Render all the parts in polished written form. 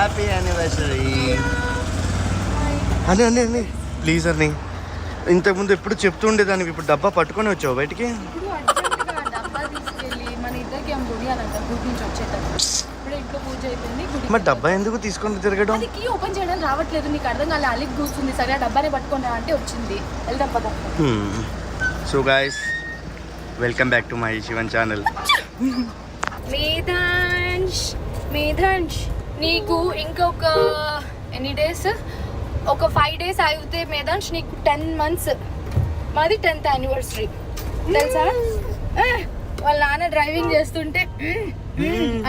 Happy anniversary అని అని అని ప్లీజ్ అని. ఇంతకుముందు ఎప్పుడు చెప్తూ ఉండేదాన్ని, ఇప్పుడు డబ్బా పట్టుకొని వచ్చావు బయటికి. మరి డబ్బా ఎందుకు తీసుకొని తిరగడం? ఓపెన్ చేయడం రావట్లేదు, నీకు అర్థం కాలే. అలిగి కూర్చుంది, సరే ఆ డబ్బానే పట్టుకున్నా అంటే వచ్చింది. వెళ్దాం పద. So guys, welcome back to my Shivan channel. Medhansh నీకు ఇంకొక ఎన్ని డేస్, ఒక 5 days అయితే మేధాంష్ నీకు 10 months. మాది 10th anniversary తెలుసా? వాళ్ళ నాన్న డ్రైవింగ్ చేస్తుంటే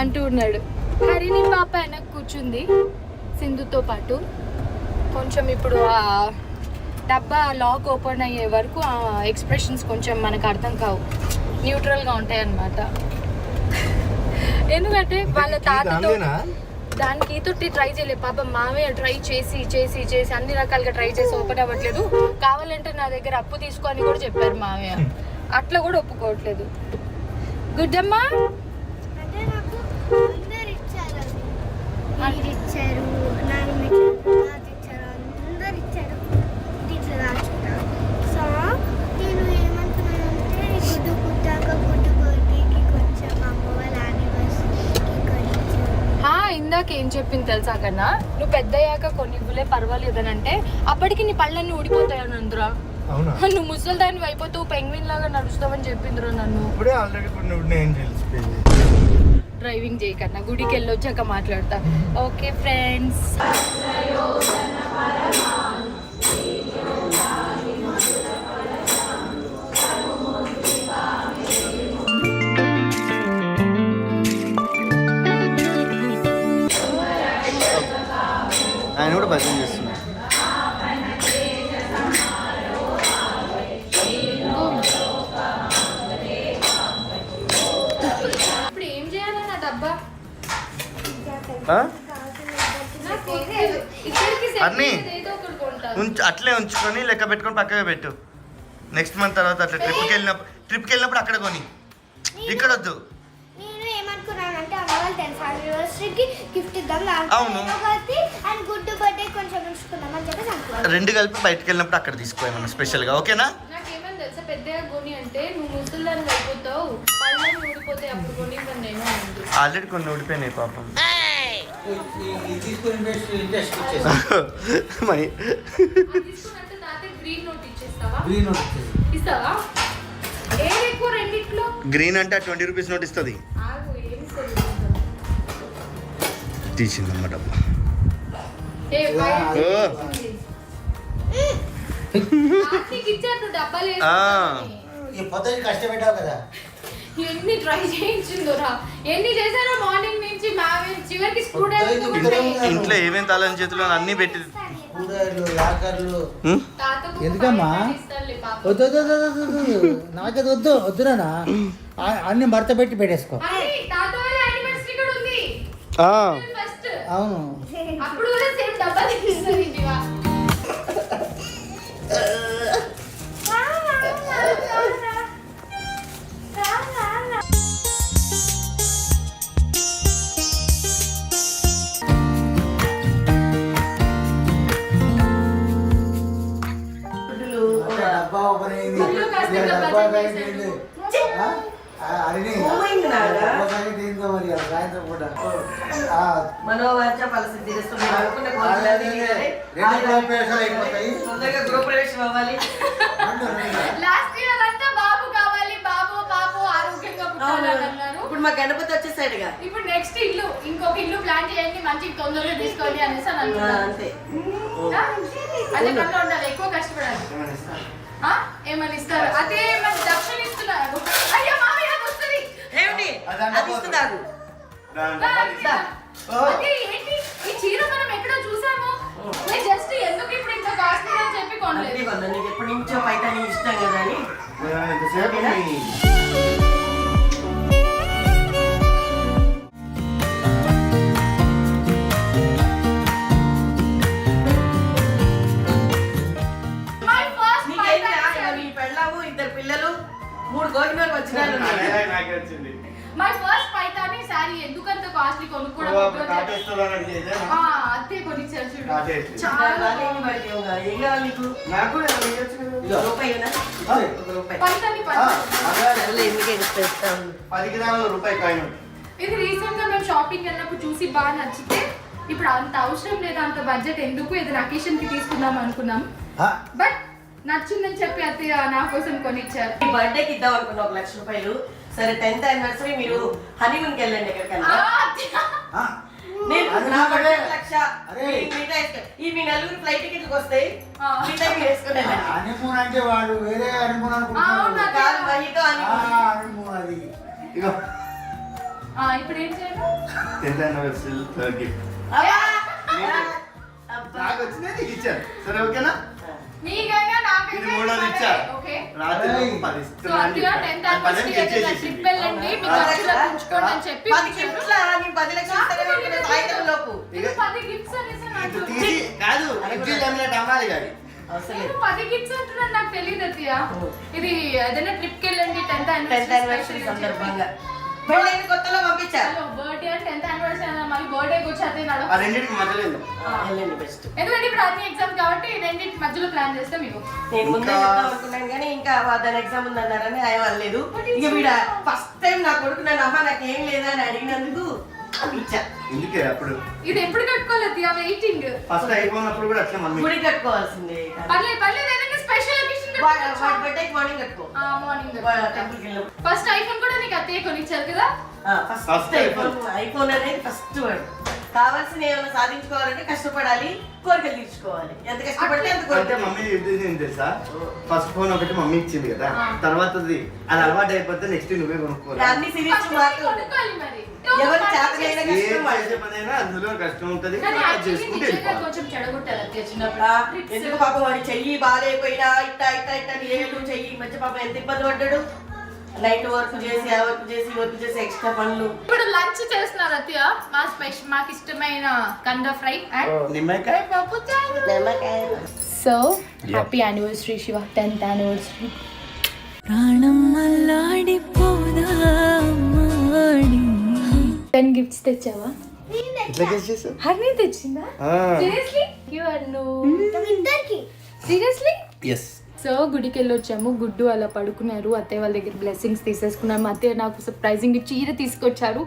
అంటూ ఉన్నాడు. హరిని పాప వెనక్కి కూర్చుంది సింధుతో పాటు. కొంచెం ఇప్పుడు ఆ డబ్బా లాక్ ఓపెన్ అయ్యే వరకు ఆ ఎక్స్ప్రెషన్స్ కొంచెం మనకు అర్థం కావు, న్యూట్రల్గా ఉంటాయి అన్నమాట. ఎందుకంటే వాళ్ళ తాతతో దానికి తోటి ట్రై చేయలేదు పాపం. మామయ్య ట్రై చేసి చేసి చేసి అన్ని రకాలుగా ట్రై చేసి ఓపెన్ అవ్వట్లేదు. కావాలంటే నా దగ్గర అప్పు తీసుకొని కూడా చెప్పారు మామయ్య, అట్లా కూడా ఒప్పుకోవట్లేదు. గుడ్డమ్మా ఇందాక ఏం చెప్పింది తెలుసా కన్నా, నువ్వు పెద్దయ్యాక కొన్ని ఇవ్వలే పర్వాలేదని అంటే అప్పటికి నీ పళ్ళన్నీ ఊడిపోతాయని అందురా. నువ్వు ముసలి దాన్ని అయిపోతావు, పెంగ్విన్ లాగా నడుస్తావని చెప్పిందిరా నన్ను. డ్రైవింగ్ చేయకన్నా, గుడికి వెళ్ళొచ్చాక మాట్లాడతా. ఓకే ఫ్రెండ్స్, ఆయన కూడా భజన చేస్తున్నాడు. ఇప్పుడు ఏం చేయాలి నా డబ్బా? అన్నీ అట్లే ఉంచుకొని లెక్క పెట్టుకొని పక్కగా పెట్టు. నెక్స్ట్ మంత్ తర్వాత అట్లా ట్రిప్కి వెళ్ళినప్పుడు అక్కడ కొని, ఇక్కడ వద్దు. అవును, రెండు కలిపి బయటకు వెళ్ళినప్పుడు అక్కడ తీసుకోమన్నా స్పెషల్గా. ఓకేనా? నాకేమని తెలుసా, పెద్దగా కొని అంటే నువ్వు ముసలిదాన్ని అయిపోతావు, పళ్ళని ఊడిపోతాయి, అప్పుడు కొని నేను. ఆల్రెడీ కొన్ని ఊడిపోయినాయి పాపం. గ్రీన్ అంటే 20 రూపీస్ నోట్ ఇస్తుంది. తీసిందమ్మా డబ్బా. కష్టపెట్టావు కదా, ఎన్ని ట్రై చేయించిందోరా, ఎన్ని చేశారో మార్నింగ్ నుంచి. చివరికి ఇంట్లో ఏమేమి తాళం చేతిలో అన్ని పెట్టి. ఎందుకమ్మా వద్దు నాకది వద్దు వద్దురా, అన్ని మడత పెట్టి పెట్టేసుకో. అవును, అప్పుడు కూడా సేమ్ డబ్బా తీస్తుంది. ఇప్పుడు మా గణపతి వచ్చేసాడుగా, ఇప్పుడు నెక్స్ట్ ఇల్లు, ఇంకొక ఇల్లు ప్లాన్ చేయండి, మంచి తొందరగా తీసుకోండి అనేసి అని అంటున్నాను. అంతే, అదే పనిలో ఉండాలి, ఎక్కువ కష్టపడాలి. ఏమని ఇస్తారు? అదే మన దక్షిణ ఇస్తున్నారు. అయ్యో మామయ్య వస్తుంది. ఏమిటి అది ఇస్తున్నారు? ఈ చీర మనం ఎక్కడో చూసాము, జస్ట్ ఎందుకు ఇప్పుడు ఇంత కాస్ట్ అని చెప్పి కొనలేదు. నీకు ఎప్పటి నుంచో పైతాని ఇష్టం కదా అని. పెళ్ళాము, 2 పిల్లలు, 3 గోగినోళ్ళు వచ్చినారు. మై ఫస్ట్ పైతాని సారీ ఎందుకంత కాస్ట్లీ కొనుక్కోవడం అత్తే కొనిచ్చారు చూడు చాలా ఏం కావాలి నీకు రూపాయి పైతాని ఇది రీసెంట్ గా మేము షాపింగ్ వెళ్ళినప్పుడు చూసి బాగా నచ్చితే ఇప్పుడు అంత అవసరం లేదా అంత బడ్జెట్ ఎందుకు ఏదైనా అకేషన్ కి తీసుకుందాం అనుకున్నాం బట్ నచ్చిందని చెప్పి అత్తయ్య నా కోసం కొనిచ్చారు. ఈ బర్త్డేకి ఇద్దాం అనుకున్నా 1 లక్ష రూపాయలు. సరే 10th యానివర్సరీ మీరు హనీమూన్కి వెళ్ళండి ఎక్కడికన్నా. నేను నా బర్త్డే 1 లక్ష ఈ మీ నలుగురు ఫ్లైట్ టికెట్లకు వస్తాయి. మిగతా మీరు వేసుకుని వెళ్ళండి. హనీమూన్ అంటే వాడు వేరే హనీమూన్ అనుకుంటున్నాడు. కాదు మహితో హనీమూన్ అది ఇప్పుడు ఏం చేయాలి? 10th anniversary gift. నాకు వచ్చిందే నీకు ఇచ్చాను. సరే ఓకేనా? నీకైనా నాకైనా ఇది మూడోది ఇచ్చా. ఓకే. రాత్రి 10 సో అట్లా 10th anniversary ఏదైనా ట్రిప్ వెళ్ళండి మీకు ఖర్చులు ఉంచుకోండి అని చెప్పి 10 గిఫ్ట్ల నీ 10 లక్షలు ఇస్తాను సాయంత్రం లోపు. ఇది 10 గిఫ్ట్స్ అనేసి నాకు తీసి కాదు ఎగ్జిట్ టైంలో అమ్మాలి కాదు. నేను 10 గిఫ్ట్స్ అంటున్నాను నాకు తెలియదు అత్తయ్య. ఇది ఏదైనా ట్రిప్ కి వెళ్ళండి 10th యానివర్సరీ anniversary సందర్భంగా పెళ్ళైన కొత్తలో పంపించా. బర్త్డే అంటే 10th anniversary అన్న మళ్ళీ బర్త్డేకి వచ్చి అదే నడవ. ఆ రెండింటికి మధ్యలో వెళ్ళండి బెస్ట్. ఎందుకంటే ఇప్పుడు అన్ని ఎగ్జామ్స్ కాబట్టి రెండింటి మధ్యలో ప్లాన్ చేస్తే మీకు నేను ముందే చెప్తాం అనుకున్నాను కానీ ఇంకా దాని ఎగ్జామ్ ఉందన్నారని అయ్యలేదు. ఇక వీడ ఫస్ట్ టైం నా కొడుకు నన్ను అమ్మ నాకేం లేదా అని అడిగినందుకు ఇచ్చా. ఎందుకే అప్పుడు ఇది ఎప్పుడు కట్టుకోవాలి అత్తయ్య వెయిటింగ్. ఫస్ట్ అయిపోయినప్పుడు కూడా అట్లా మమ్మీ గుడి కట్టుకోవాల్సిందే. పర్లేదు పర్లేదు ఏదైనా స్పెషల్ అకేషన్ బర్త్డే మార్నింగ్ కట్టుకో. మార్నింగ్ టెంపుల్కి వెళ్ళాం. ఫస్ట్ ఐఫోన్ కూడా నీకు అత్తయ్య కొనిచ్చారు కదా. ఫస్ట్ ఐఫోన్ అనేది ఫస్ట్ వర్డ్. కావాల్సిన ఏమైనా సాధించుకోవాలంటే కష్టపడాలి, కోరికలు తీర్చుకోవాలి. ఎంత కష్టపడితే అంత అంటే కోరికలు. మమ్మీ ఏం తెలుసా ఫస్ట్ ఫోన్ ఒకటి మమ్మీ ఇచ్చింది కదా తర్వాతది అది అలవాటు అయిపోతే నెక్స్ట్ నువ్వే కొనుక్కోవాలి. అన్ని సిరీస్ కొనుక్కోవాలి మరి. ఎవరు చేతనైనా ఏ కష్టం వాళ్ళు. చేసే పనైనా అందులో కష్టం ఉంటది కానీ అది actually చేసుకుంటే నిజంగా వెళ్ళిపోవాలి. కొంచెం చెడగొట్టాలి అత్తయ్య చిన్నప్పుడు. ఎందుకు పాపం వాడి చెయ్యి బాగాలేకపోయినా ఇట్టా ఇట్టా ఇట్టా ఏళ్ళు చెయ్యి ఈ మధ్య పాపం ఎంత ఇబ్బంది పడ్డాడు. నైట్ వర్క్ చేసి ఆ వర్క్ చేసి వర్క్ చేసి ఎక్స్ట్రా పనులు. ఇప్పుడు లంచ్ చేస్తున్నారు అత్తయ్య మాకు ఇష్టమైన కంద ఫ్రై అండ్ నిమ్మకాయ పప్పు so happy anniversary Shiva 10th anniversary. ప్రాణం అల్లాడిపోదా 10 గిఫ్ట్స్ తెచ్చావా? ఇట్లా గెస్ చేసావు హర్ని తెచ్చిందా? Seriously you are no seriously. Yes so గుడికి వెళ్ళొచ్చాము. గుడ్డు అలా పడుకున్నారు. అత్తయ్య వాళ్ళ దగ్గర బ్లెస్సింగ్స్ తీసేసుకున్నాము. అత్తయ్య నాకు సర్ప్రైజింగ్ చీర తీసుకొచ్చారు.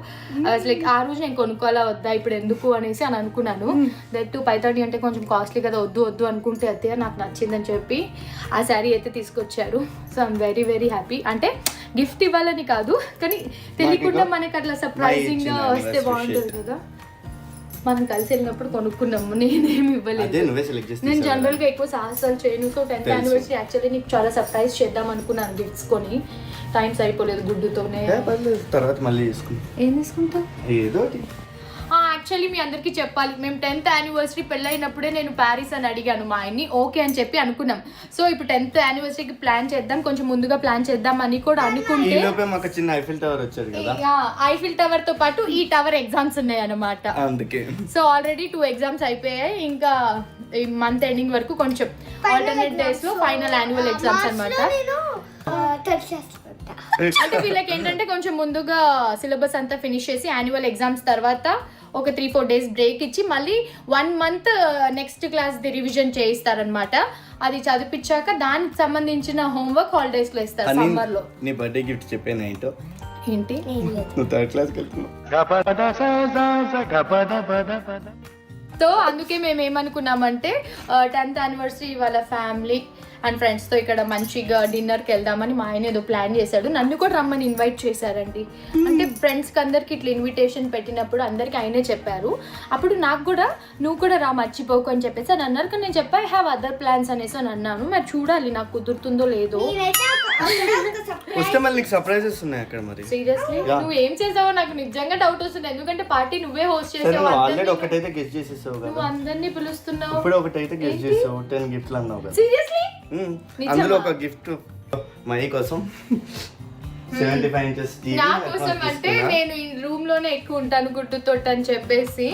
లైక్ ఆ రోజు నేను కొనుక్కోవాలా వద్దా ఇప్పుడు ఎందుకు అనేసి అని అనుకున్నాను. దట్ పైతాని అంటే కొంచెం కాస్ట్లీ కదా వద్దు వద్దు అనుకుంటే అత్తయ్య నాకు నచ్చిందని చెప్పి ఆ శారీ అయితే తీసుకొచ్చారు. So I'm very very happy. అంటే గిఫ్ట్ ఇవ్వాలని కాదు కానీ తెలియకుండా మనకి అట్లా సర్ప్రైజింగ్ గా వస్తే బాగుంటుంది కదా. మనం కలిసి వెళ్ళినప్పుడు కొనుక్కున్నాము. నేనేమి ఇవ్వలేదు. నేను జనరల్ గా ఎక్కువ సాహసాలు చేయను. సో 10th యానివర్సరీ యాక్చువల్లీ నీకు చాలా సర్ప్రైజ్ చేద్దాం అనుకున్నాను గిఫ్ట్స్ కొని. టైం సరిపోలేదు గుడ్డుతోనే. తర్వాత మళ్ళీ తీసుకుంటాం. ఏం తీసుకుంటాం? ఏదో యాక్చువల్లీ మీ అందరికీ చెప్పాలి మేము 10th యానివర్సరీ పెళ్ళైనప్పుడే నేను ప్యారిస్ అని అడిగాను మా ఆయన్ని. ఓకే అని చెప్పి అనుకున్నాం. సో ఇప్పుడు 10th యానివర్సరీకి ప్లాన్ చేద్దాం కొంచెం ముందుగా ప్లాన్ చేద్దాం అని కూడా అనుకుంటే మాకు చిన్న ఐఫిల్ టవర్ వచ్చారు కదా. ఐఫిల్ టవర్ తో పాటు ఈ టవర్ ఎగ్జామ్స్ ఉన్నాయి అన్నమాట. అందుకే సో ఆల్రెడీ 2 ఎగ్జామ్స్ అయిపోయాయి. ఇంకా ఈ మంత్ ఎండింగ్ వరకు కొంచెం ఆల్టర్నేట్ డేస్ లో ఫైనల్ యాన్యువల్ ఎగ్జామ్స్ అన్నమాట. అంటే వీళ్ళకి ఏంటంటే కొంచెం ముందుగా సిలబస్ అంతా ఫినిష్ చేసి యాన్యువల్ ఎగ్జామ్స్ తర్వాత ఒక 3-4 డేస్ బ్రేక్ ఇచ్చి మళ్ళీ 1 month next class the revision చేయిస్తారనమాట. అది చదివించాక దానికి సంబంధించిన హోంవర్క్ హాలిడేస్ లో ఇస్తారు సమ్మర్ లో. నీ బర్త్డే గిఫ్ట్ చెప్పాను ఏంటో ఏంటి? నువ్వు 3rd క్లాస్ కి వెళ్తున్నావు. సో అందుకే మేము ఏమనుకున్నామంటే 10th యానివర్సరీ వాళ్ళ ఫ్యామిలీ అండ్ ఫ్రెండ్స్తో ఇక్కడ మంచిగా డిన్నర్కి వెళ్దామని మా ఆయన ఏదో ప్లాన్ చేశాడు. నన్ను కూడా రమ్మని ఇన్వైట్ చేశారండి. అంటే ఫ్రెండ్స్కి అందరికి ఇట్లా ఇన్విటేషన్ పెట్టినప్పుడు అందరికి ఆయనే చెప్పారు. అప్పుడు నాకు కూడా నువ్వు కూడా రా మర్చిపోకు అని చెప్పేసి అని అన్నారు. కానీ నేను చెప్పా ఐ హ్యావ్ అదర్ ప్లాన్స్ అనేసి అని అన్నాను. మరి చూడాలి నాకు కుదురుతుందో లేదో. వస్తే మళ్ళీ నీకు సర్ప్రైజెస్ ఉన్నాయి అక్కడ. మరి సీరియస్లీ నువ్వు ఏం చేసావో నాకు నిజంగా డౌట్ వస్తుంది. ఎందుకంటే పార్టీ నువ్వే హోస్ట్ చేసావు. ఆల్రెడీ ఒకటైతే గెస్ట్ చేసేసావు కదా. నువ్వు అందరినీ పిలుస్తున్నావు. ఇప్పుడు ఒకటైతే గెస్ట్ చేసావు. 10 గిఫ్ట్లు అన్నావు కదా. సీరియస్లీ అందులో ఒక గిఫ్ట్ మై కోసం 75 inches టీవీ నా కోసం. అంటే నేను ఈ రూమ్ లోనే ఎక్కువ ఉంటాను గుడ్డుతోటి అని చెప్పేసి.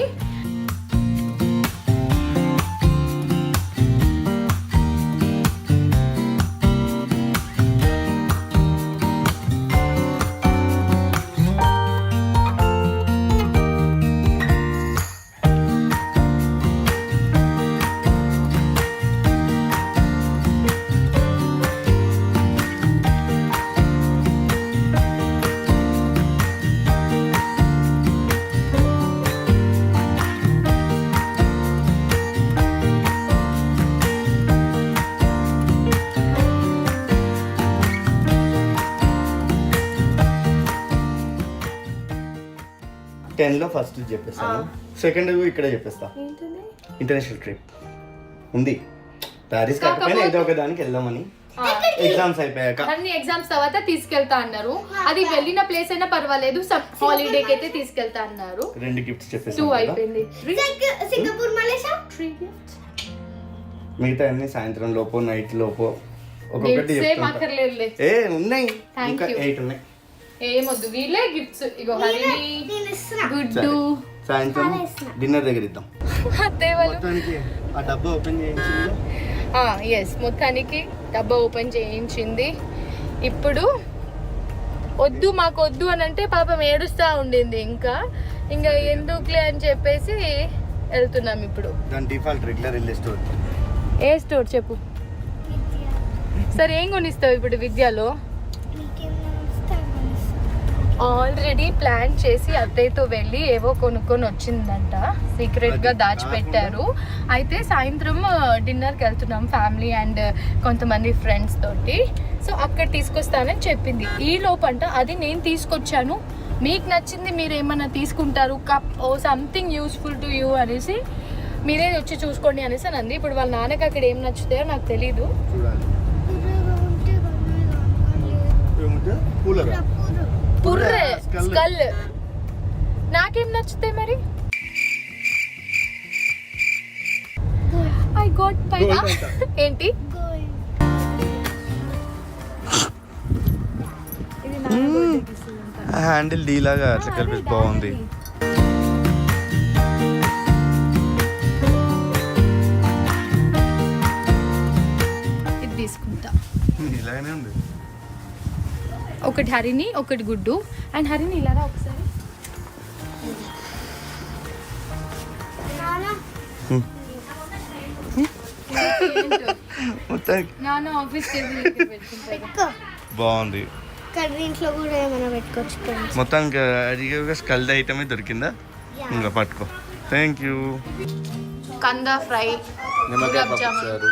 10లో ఫస్ట్ చెప్పేస్తాను, సెకండ్ ఇక్కడే చెప్పేస్తా. ఏంటిది? ఇంటర్నేషనల్ ట్రిప్ ఉంది ప్యారిస్, కాకపోయినా ఏదో ఒక దానికి వెళ్దామని. ఎగ్జామ్స్ అయిపోయాక అన్ని ఎగ్జామ్స్ తర్వాత తీసుకెళ్తా అన్నారు. అది వెళ్ళిన ప్లేస్ అయినా పర్వాలేదు, హాలిడేకి అయితే తీసుకెళ్తా అన్నారు. 2 గిఫ్ట్స్ 2 చెప్పేస్తాను. అయిపోయింది. Singapore Malaysia 3 gifts. మిగతా అన్ని సాయంత్రం లోపు నైట్ లోపు ఒక్కొక్కటి సేమ్ చెప్తుంటా. అక్కర్లేదులే. ఉన్నాయి, Thank ఇంకా you. 8 ఉన్నాయి. ఏమొద్దు, వీళ్ళే గిఫ్ట్స్. ఇగో హరిని, గుడ్డు, సాయంత్రం డిన్నర్ దగ్గర ఇద్దాం. అత్తయ్య వాళ్ళు. మొత్తానికి ఆ డబ్బా ఓపెన్ చేయించింది. ఎస్, మొత్తానికి డబ్బా ఓపెన్ చేయించింది. ఇప్పుడు వద్దు మాకు వద్దు అని అంటే పాపం ఏడుస్తూ ఉండింది. ఇంకా ఎందుకులే అని చెప్పేసి వెళ్తున్నాం ఇప్పుడు. దాని డిఫాల్ట్ రెగ్యులర్ వెళ్ళే స్టోర్. ఏ స్టోర్ చెప్పు. సరే ఏం కొనిస్తావు ఇప్పుడు విద్యలో? ఆల్రెడీ ప్లాన్ చేసి అత్తయ్యతో వెళ్ళి ఏవో కొనుక్కొని వచ్చిందంట, సీక్రెట్గా దాచిపెట్టారు. అయితే సాయంత్రం డిన్నర్కి వెళ్తున్నాం ఫ్యామిలీ అండ్ కొంతమంది ఫ్రెండ్స్ తోటి. సో అక్కడ తీసుకొస్తానని చెప్పింది. ఈ లోపంట అది నేను తీసుకొచ్చాను, మీకు నచ్చింది మీరు ఏమన్నా తీసుకుంటారు, cup or something useful to you అనేసి మీరే వచ్చి చూసుకోండి అనేసి అని అంది. ఇప్పుడు వాళ్ళ నాన్నకి అక్కడ ఏం నచ్చుతాయో నాకు తెలీదు. పుర్రే స్కల్ నాకేం నచ్చుతాయి మరి? ఐ గోట్ పైన ఏంటి ఇది నా హ్యాండిల్ డీ లాగా అట్లా కలిపి బాగుంది. ఇది తీసుకుంటా. ఇలాగనే ఉంది. ఒకటి హరిని, ఒకటి గుడ్డు. అండ్ హరిని ఇలారా ఒకసారి. నాన్న ఆఫీస్ బాగుంది. ఇంట్లో కూడా ఏమైనా పెట్టుకోవచ్చు. మొత్తానికి అడిగే స్కల్డ్ ఐటమే దొరికిందా? ఇంకా పట్టుకో. Thank you. కంద ఫ్రై, నిమ్మకాయ గులాబ్ జామున్, పప్పుచారు,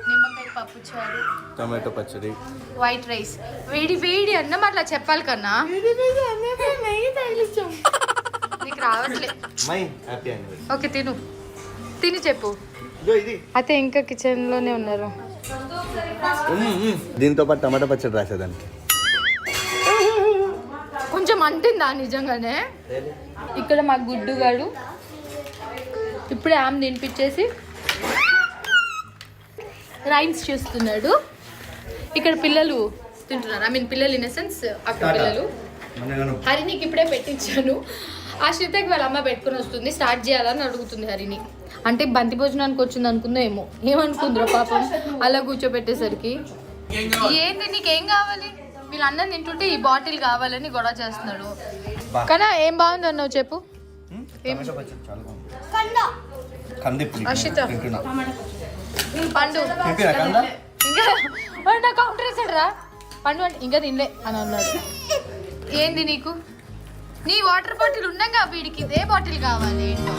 నిమ్మకాయ పప్పు చారు, టమాటో పచ్చడి, వైట్ రైస్. వేడి వేడి అన్నం అట్లా చెప్పాలి కన్నా. నీకు రావట్లే. My happy anniversary. ఓకే తిని చెప్పు. ఇది అయితే ఇంకా కిచెన్ లోనే ఉన్నారు. దీంతో పాటు టమాటా పచ్చడి రాసేదానికి. కొంచెం అంటుందా నిజంగానే? ఇక్కడ మా గుడ్డుగాడు ఇప్పుడే ఆమె తినిపించేసి రైమ్స్ చేస్తున్నాడు. ఇక్కడ పిల్లలు తింటున్నారు. ఐ మీన్ పిల్లలు ఇన్ సెన్స్ అక్కడ పిల్లలు. హరినికి ఇప్పుడే పెట్టించాను. ఆ శ్రీతకి వాళ్ళ అమ్మ పెట్టుకుని వస్తుంది, స్టార్ట్ చేయాలని అడుగుతుంది హరిని. అంటే బంతి భోజనానికి వచ్చింది అనుకుందో ఏమో, ఏమనుకుందిరో పాపం అలా కూర్చోబెట్టేసరికి. ఏంది నీకేం కావాలి? వీళ్ళు అన్నం తింటుంటే ఈ బాటిల్ కావాలని గొడవ చేస్తున్నాడు. కానీ ఏం బాగుంది అన్నావు చెప్పు. అర్షిత పండు ఇంకా నా కౌంటర్ వేసాడు రా. పండు అంటే ఇంకా తినలే అని అన్నాడు. ఏంది నీకు? నీ వాటర్ బాటిల్ ఉండగా వీడికి ఇదే బాటిల్ కావాలి ఏంటో.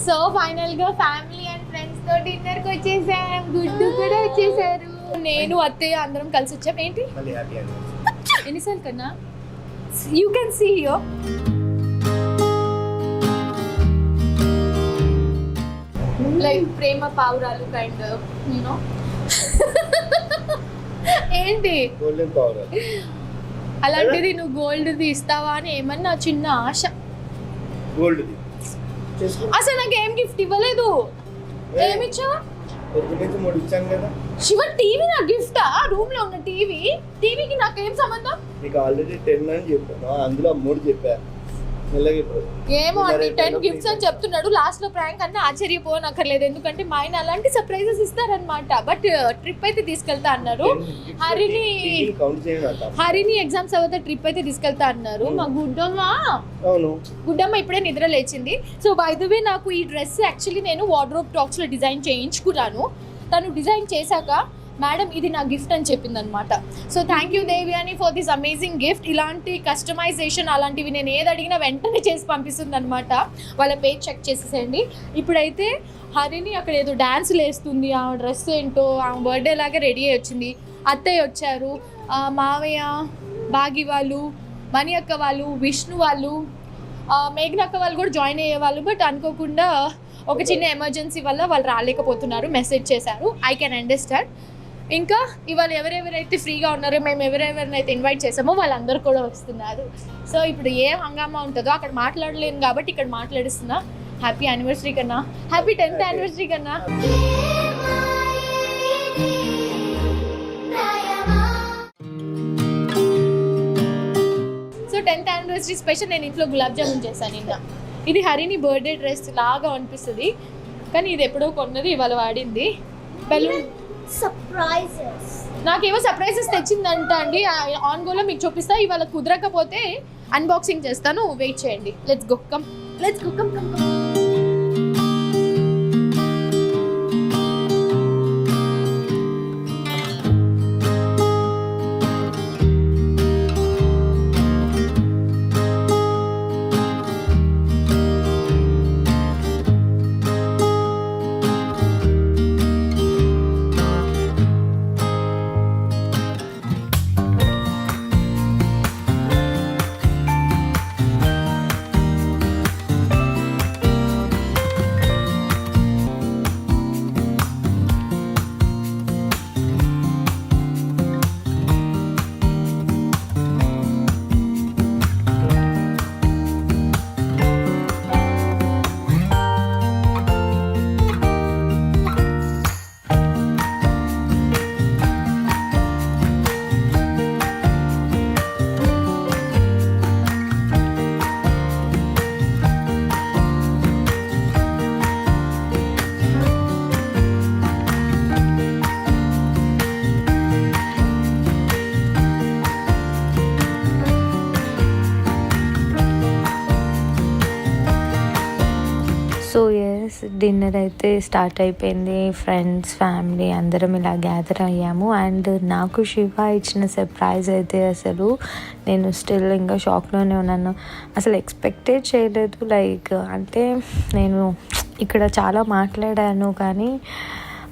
సో ఫైనల్ గా ఫ్యామిలీ అండ్ ఫ్రెండ్స్ తో డిన్నర్ కి వచ్చేసాం. గుడ్డు కూడా వచ్చేసారు. నేను అత్తయ్య అందరం కలిసి వచ్చాం. ఏంటి ఎన్నిసార్లు కన్నా? యూ కెన్ సీ యో. లైక్ ప్రేమ పావురాలు కైండ్ యూనో. ఏంటి అలాంటిది నువ్వు గోల్డ్ ఇస్తావా అని ఏమన్నా చిన్న ఆశ. గోల్డ్ అసలు నాకు ఏం గిఫ్ట్ ఇవ్వలేదు. ఏమిచ్చావా? శివ టీవీ నా గిఫ్టా? రూమ్ లో ఉన్న టీవీకి నాకేం సంబంధం? నీకు ఆల్రెడీ 10 అని చెప్పాను, అందులో 3 చెప్పా. ఏమో అండి 10 గిఫ్ట్స్ అని చెప్తున్నాడు. లాస్ట్ లో ప్రాంక్ అన్న ఆశ్చర్యపోనక్కర్లేదు, ఎందుకంటే మా ఆయన అలాంటి సర్ప్రైజెస్ ఇస్తారనమాట. బట్ ట్రిప్ అయితే తీసుకెళ్తా అన్నారు. హరిని ఎగ్జామ్స్ అవుతా ట్రిప్ అయితే తీసుకెళ్తా అన్నారు. మా గుడ్డమ్మ ఇప్పుడే నిద్ర లేచింది. సో బై ద వే నాకు ఈ డ్రెస్ యాక్చువల్లీ నేను వార్డ్రోబ్ టాక్స్ లో డిజైన్ చేయించుకున్నాను. తను డిజైన్ చేశాక మేడం ఇది నా గిఫ్ట్ అని చెప్పింది అనమాట. So thank you Devyani for this amazing gift. ఇలాంటి కస్టమైజేషన్ అలాంటివి నేను ఏది అడిగినా వెంటనే చేసి పంపిస్తుంది అనమాట. వాళ్ళ పేజ్ చెక్ చేసేసేయండి. ఇప్పుడైతే హరిని అక్కడ ఏదో డ్యాన్స్లు వేస్తుంది. ఆ డ్రెస్ ఏంటో ఆ బర్త్డే లాగా రెడీ అయ్యి వచ్చింది. అత్తయ్య వచ్చారు, మావయ్య, బాగి వాళ్ళు, మణి అక్క వాళ్ళు, విష్ణు వాళ్ళు, మేఘన అక్క వాళ్ళు కూడా జాయిన్ అయ్యేవాళ్ళు. బట్ అనుకోకుండా ఒక చిన్న ఎమర్జెన్సీ వల్ల వాళ్ళు రాలేకపోతున్నారు. మెసేజ్ చేశారు, ఐ కెన్ అండర్స్టాండ్. ఇంకా ఇవాళ ఎవరెవరైతే ఫ్రీగా ఉన్నారో, మేము ఎవరెవరినైతే ఇన్వైట్ చేసామో వాళ్ళందరూ కూడా వస్తున్నారు. సో ఇప్పుడు ఏ హంగామా ఉంటుందో అక్కడ మాట్లాడలేను కాబట్టి ఇక్కడ మాట్లాడిస్తున్నా. హ్యాపీ యానివర్సరీ కన్నా, హ్యాపీ 10th యానివర్సరీ కన్నా. సో 10th యానివర్సరీ స్పెషల్ నేను ఇంట్లో గులాబ్ జామున్ చేశాను నిన్న. ఇది హరిని బర్త్డే డ్రెస్ లాగా అనిపిస్తుంది, కానీ ఇది ఎప్పుడో కొన్నది, ఇవాళ వాడింది. బెలూన్ సర్ప్రైజెస్ నాకేమో సర్ప్రైజెస్ తెచ్చిందంట అండి. ఆన్ గోలో మీకు చూపిస్తా. ఇవాళ కుదరకపోతే అన్బాక్సింగ్ చేస్తాను, వెయిట్ చేయండి. Let's go, come let's go, come come come. So yes, dinner అయితే స్టార్ట్ అయిపోయింది. ఫ్రెండ్స్, ఫ్యామిలీ అందరం ఇలా గ్యాదర్ అయ్యాము. అండ్ నాకు శివ ఇచ్చిన సర్ప్రైజ్ అయితే అసలు నేను స్టిల్ ఇంకా షాక్లోనే ఉన్నాను. అసలు ఎక్స్పెక్టే చేయలేదు. లైక్ అంటే నేను ఇక్కడ చాలా మాట్లాడాను, కానీ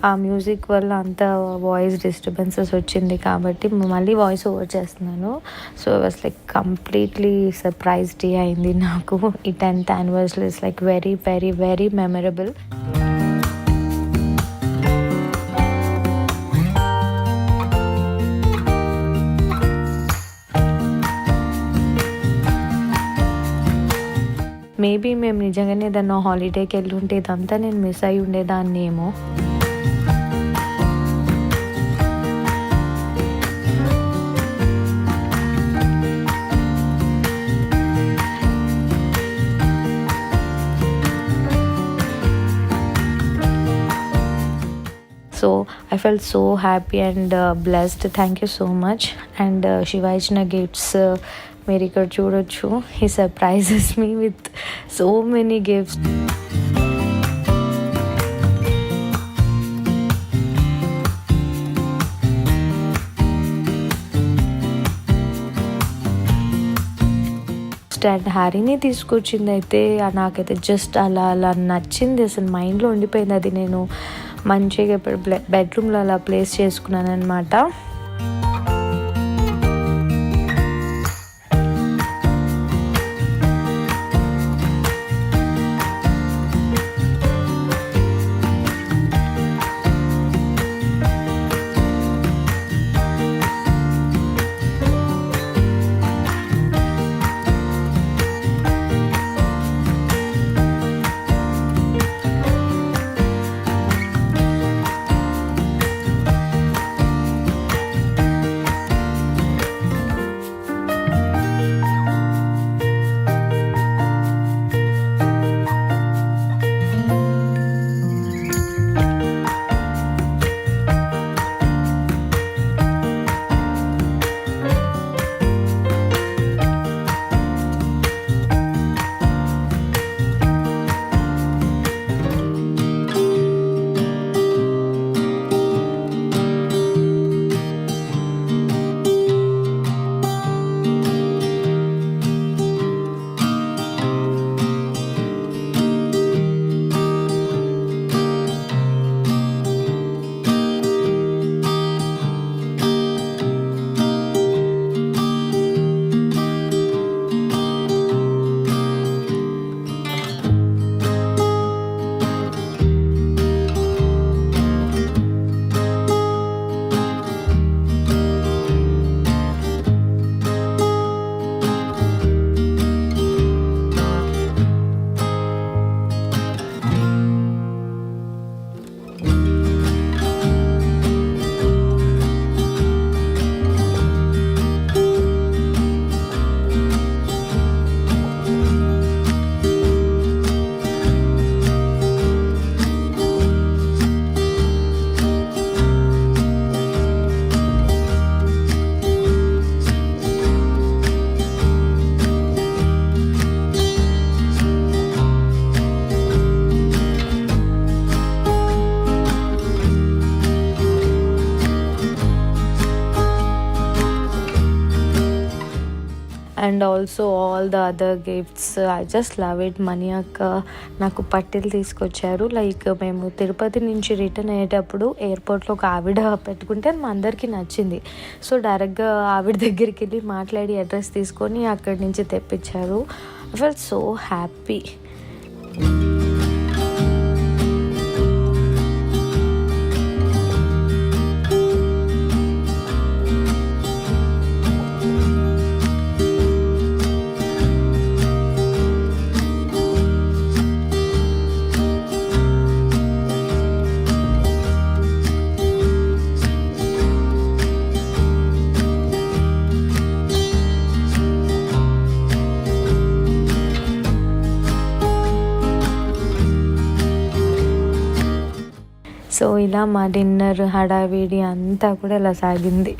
ఆ మ్యూజిక్ వల్ల అంత వాయిస్ డిస్టర్బెన్సెస్ వచ్చింది కాబట్టి మళ్ళీ వాయిస్ ఓవర్ చేస్తున్నాను. So was like completely surprised అయింది నాకు. ఈ 10th anniversary is like very very very memorable. Maybe మేము నిజంగానే ఏదన్నా హాలిడేకి వెళ్ళి ఉంటే ఇదంతా నేను మిస్ అయి ఉండేదాన్ని ఏమో. So I felt so happy and blessed. Thank you so much. And Shiva ఇచ్చిన గిఫ్ట్స్ మీరు ఇక్కడ చూడొచ్చు. He surprises me with so many gifts. And హ్యారీని తీసుకొచ్చింది అయితే నాకైతే జస్ట్ అలా అలా నచ్చింది. అసలు మైండ్లో ఉండిపోయింది అది. నేను మంచిగా ఇప్పుడు బెడ్రూమ్లో అలా ప్లేస్ చేసుకున్నాను అనమాట. And also all the other gifts. I just love it. Money అక్క నాకు పట్టీలు తీసుకొచ్చారు. లైక్ మేము తిరుపతి నుంచి రిటర్న్ అయ్యేటప్పుడు ఎయిర్పోర్ట్లో ఒక ఆవిడ పెట్టుకుంటే అది మా అందరికీ నచ్చింది. సో డైరెక్ట్గా ఆవిడ దగ్గరికి వెళ్ళి మాట్లాడి అడ్రస్ తీసుకొని అక్కడి నుంచి తెప్పించారు. I felt so happy. So ఇలా మా డిన్నర్ హడావిడి అంతా కూడా ఇలా సాగింది.